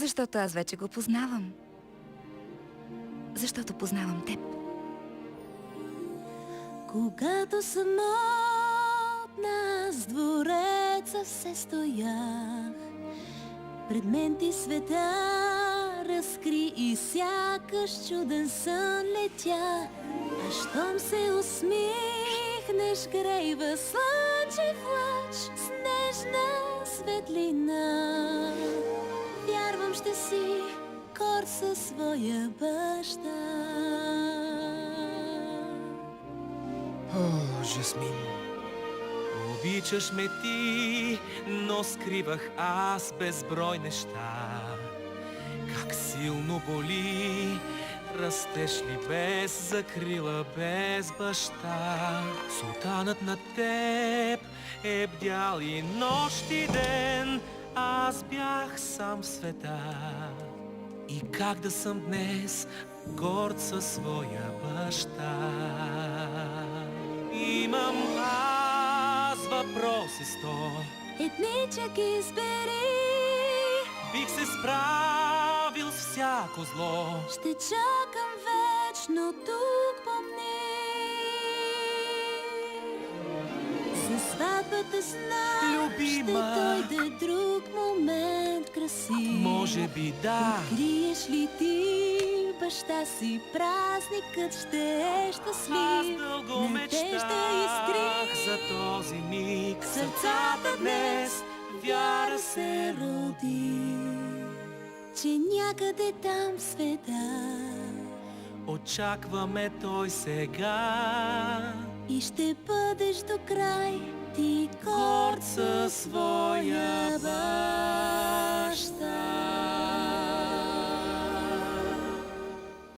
Защото аз вече го познавам. Защото познавам теб. Когато самотна с двореца се стоях, пред мен ти света разкри и сякаш чуден сън летя. А щом се усмихнеш, грейва слънчев лъч с нежна светлина. Вярвам, ще си горд със своя баща. О, Жасмин, обичаш ме ти, но скривах аз безброй неща. Как силно боли, растеш ли без закрила, без баща. Султанът на теб е бдял и нощ и ден, аз бях сам в света. И как да съм днес горд със своя баща? Имам аз въпроси 100. Едничък избери, Бих се справил с всяко зло. ще чакам вечно тук, помни. За сватбата знам, Любима, ще дойде друг момент красив. може би да. Откриеш ли ти баща си, празникът ще е щастлив. Аз дълго Надежда мечтах искри, за този миг. сърцата днес вяра се роди, че някъде там в света Очакваме той сега. и ще бъдеш до край ти горд със своя баща.